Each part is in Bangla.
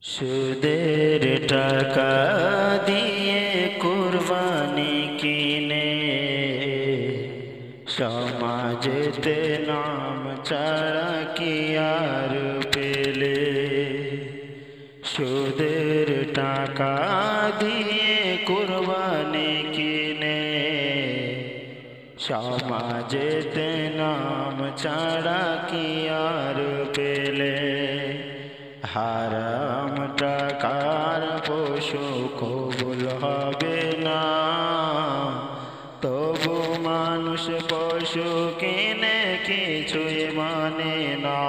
সুদের টাকা দিয়ে কুরবানি কিনে সমাজেতে নাম ছাড়া কি আর পেলে। সুদের টাকা দিয়ে কুরবানি কিনে সমাজেতে নাম ছাড়া কি আর পেলে। হারাম টাকার পশু কবুল হবে না, তবু মানুষ পশু কিনে কিছুই মানে না।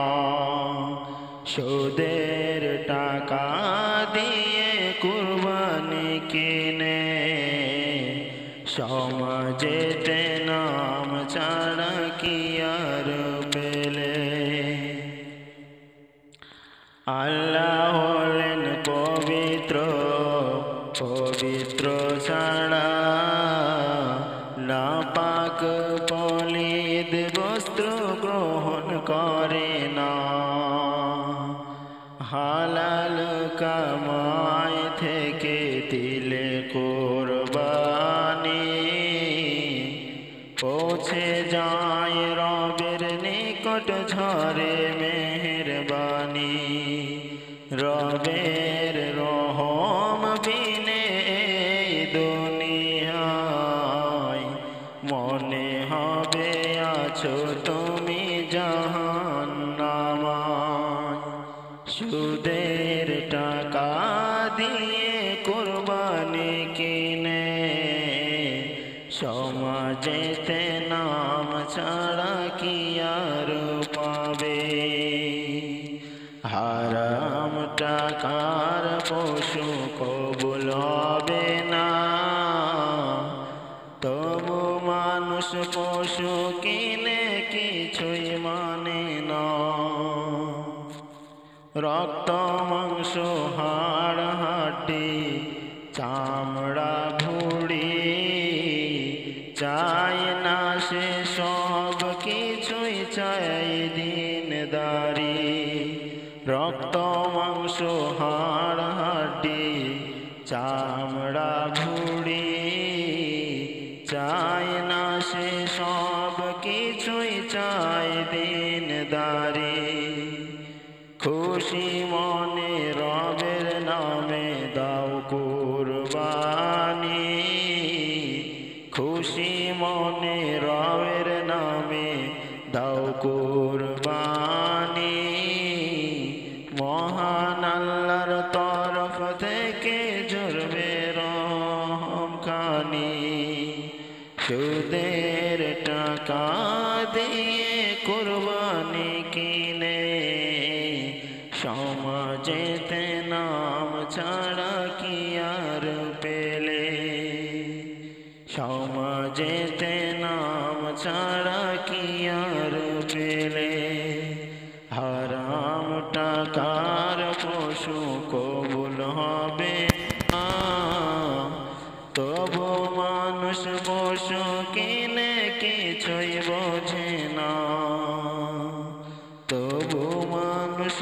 সুদের টাকা দিয়ে কুরবানি কিনে সমাজেতে নাম ছাড়া কি আর পেলে। আল্লাহ হলেন পবিত্র, পবিত্র ছাড়া নাপাক পলিদ বস্ত্র গ্রহণ করে না। হালাল কামাই থেকে দিলে কুরবানি পৌঁছে যায় রবের নিকট ঝরে মেহেরবানি। রবের রহম বিনে দুনিয়ায় মনে হবে আছো তুমি জাহান্নামায়। সুদের টাকা দিয়ে কুরবানি কিনে সমাজেতে নাম ছাড়া কি আর পাবে। হারাম টাকার পশু কবুল হবে না, তবু মানুষ পশু কিনে কিছুই মানে না। রক্ত মাংস হাড় হাড্ডি চামড়া ভুড়ি চাই না সে সব কিছুই চাই দিনদারি। রক্ত মাংস হাড় হাড্ডি চামড়া ভুড়ি চাই না সে সব কিছুই চাই দিনদারি। খুশি মনে রবের নামে দাও কুরবানি, খুশি মনে রবের নামে দাও কুরবানি। মহান আল্লাহর তরফ থেকে জুড়বে রহম খানি। সুদের টাকা দিয়ে কুরবানি কিনে সমাজেতে নাম ছাড়া কি আর পেলে। সমাজেতে নাম ছাড়া কি আর পেলে। হারাম টাকার পশু কবুল হবে না, তবু মানুষ পশু কিনে কিছুই বোঝে না। তবু মানুষ